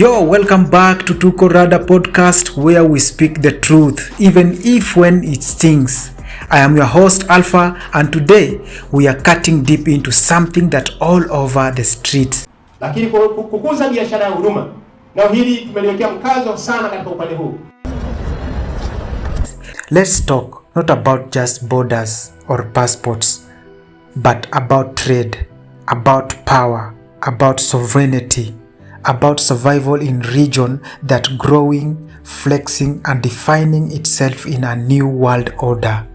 Yo, welcome back to Tuko Radar podcast, where we speak the truth, even if when it stings. I am your host Alpha, and today we are cutting deep into something that all over the streets. Lakini kukuza biashara ya huduma, na hili tumeliwekea mkazo sana katika upande huu. Let's talk not about just borders or passports, but about trade, about power, about sovereignty, about survival in region that growing, flexing and defining itself in a new world order.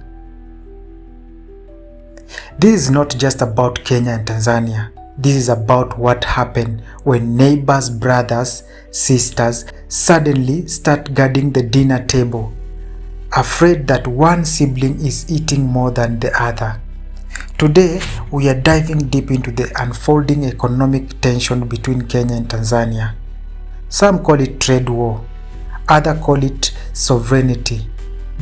This is not just about Kenya and Tanzania. This is about what happened when neighbors, brothers, sisters suddenly start guarding the dinner table, afraid that one sibling is eating more than the other. Today, we are diving deep into the unfolding economic tension between Kenya and Tanzania. Some call it trade war, others call it sovereignty.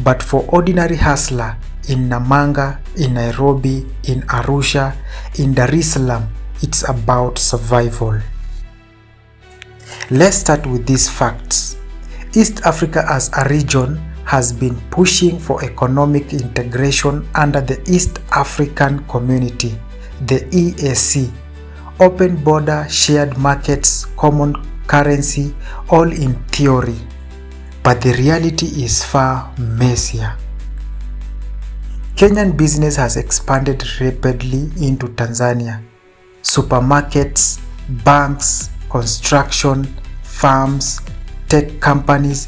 But for ordinary hustler in Namanga, in Nairobi, in Arusha, in Dar es Salaam, it's about survival. Let's start with these facts. East Africa as a region has been pushing for economic integration under the East African Community, the EAC, open border, shared markets, common currency, all in theory. But the reality is far messier. Kenyan business has expanded rapidly into Tanzania. Supermarkets, banks, construction, farms, tech companies,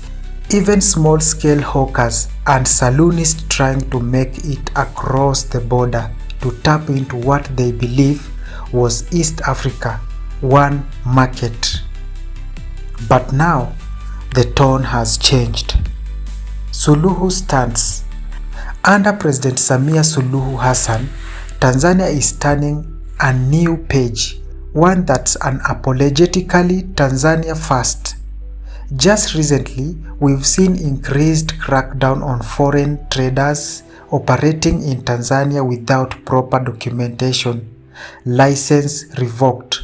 even small-scale hawkers and saloonists trying to make it across the border to tap into what they believe was East Africa, one market. But now, the tone has changed. Suluhu stance. Under President Samia Suluhu Hassan, Tanzania is turning a new page, one that's unapologetically Tanzania first. Just recently, we've seen increased crackdown on foreign traders operating in Tanzania without proper documentation, license revoked,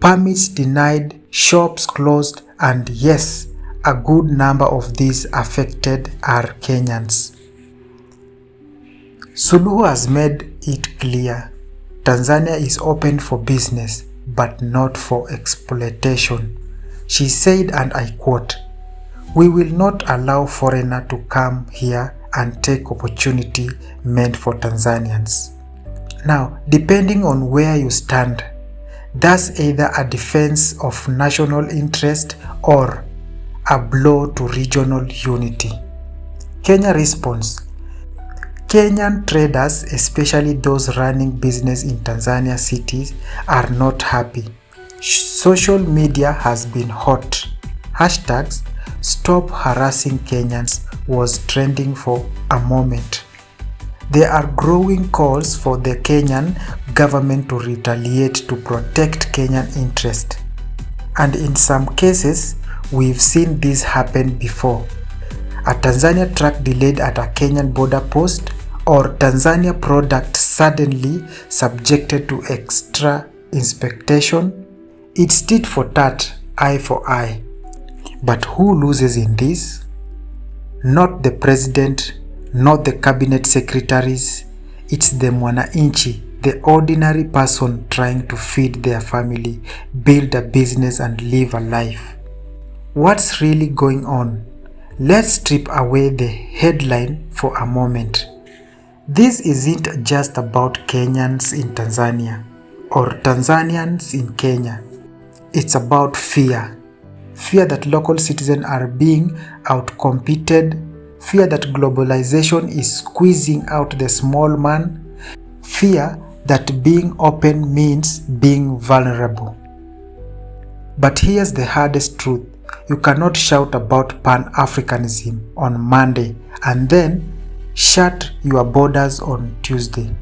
permits denied, shops closed, and yes, a good number of these affected are Kenyans. Suluhu has made it clear, Tanzania is open for business, but not for exploitation. She said, and I quote, "We will not allow foreigner to come here and take opportunity meant for Tanzanians." Now, depending on where you stand, that's either a defense of national interest or a blow to regional unity. Kenya response. Kenyan traders, especially those running business in Tanzania cities, are not happy. Social media has been hot. Hashtags "Stop Harassing Kenyans" was trending for a moment. There are growing calls for the Kenyan government to retaliate to protect Kenyan interest. And in some cases, we've seen this happen before. A Tanzania truck delayed at a Kenyan border post, or Tanzania product suddenly subjected to extra inspection. It's tit for tat, eye for eye. But who loses in this? Not the president, not the cabinet secretaries. It's the mwananchi, the ordinary person trying to feed their family, build a business and live a life. What's really going on? Let's strip away the headline for a moment. This isn't just about Kenyans in Tanzania or Tanzanians in Kenya. It's about fear. Fear that local citizens are being outcompeted. Fear that globalization is squeezing out the small man. Fear that being open means being vulnerable. But here's the hardest truth. You cannot shout about Pan-Africanism on Monday and then shut your borders on Tuesday.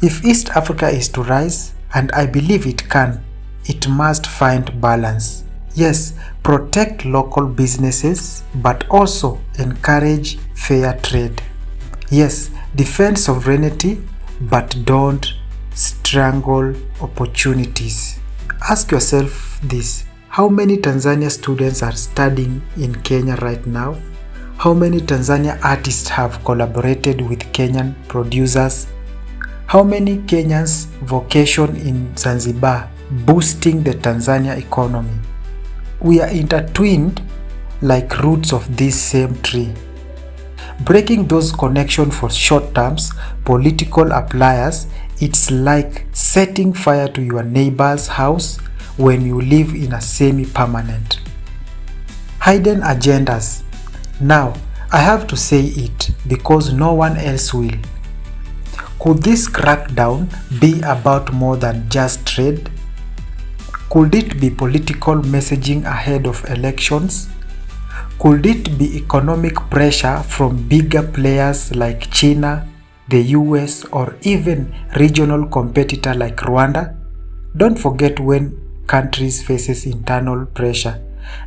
If East Africa is to rise, and I believe it can, it must find balance. Yes, protect local businesses, but also encourage fair trade. Yes, defend sovereignty, but don't strangle opportunities. Ask yourself this: How many Tanzania students are studying in Kenya right now? How many Tanzania artists have collaborated with Kenyan producers? How many Kenyans vacation in Zanzibar, boosting the Tanzania economy? We are intertwined like roots of this same tree. Breaking those connections for short terms, political appliers, it's like setting fire to your neighbor's house when you live in a semi-permanent. Hidden agendas. Now, I have to say it because no one else will. Could this crackdown be about more than just trade? Could it be political messaging ahead of elections? Could it be economic pressure from bigger players like China, the US, or even regional competitor like Rwanda? Don't forget, when countries faces internal pressure,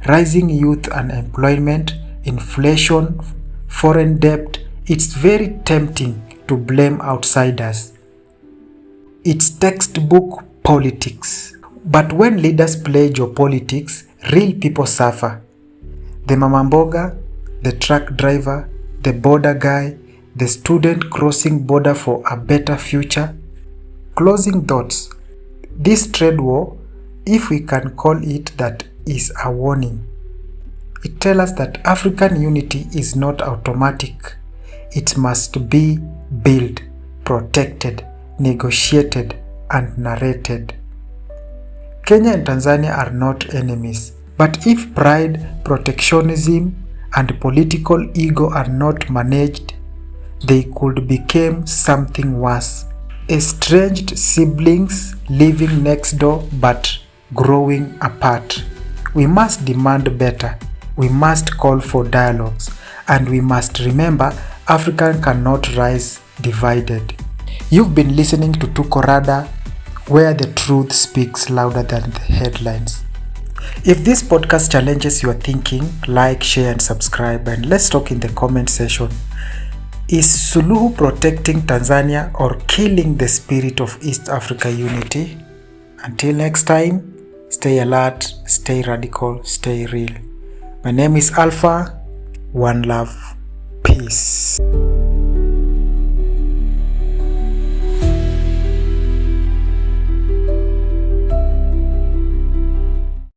rising youth unemployment, inflation, foreign debt, it's very tempting to blame outsiders. It's textbook politics. But when leaders play geopolitics, real people suffer. The mama mboga, the truck driver, the border guy, the student crossing border for a better future. Closing thoughts. This trade war, if we can call it that, is a warning. It tells us that African unity is not automatic. It must be built, protected, negotiated, and narrated. Kenya and Tanzania are not enemies, but if pride, protectionism, and political ego are not managed, they could become something worse. Estranged siblings living next door but growing apart. We must demand better. We must call for dialogues. And we must remember, Africa cannot rise divided. You've been listening to Tuko Radar, where the truth speaks louder than the headlines. If this podcast challenges your thinking, like, share, and subscribe, and let's talk in the comment section. Is Suluhu protecting Tanzania or killing the spirit of East Africa unity? Until next time, stay alert, stay radical, stay real. My name is Alpha. One love. Peace.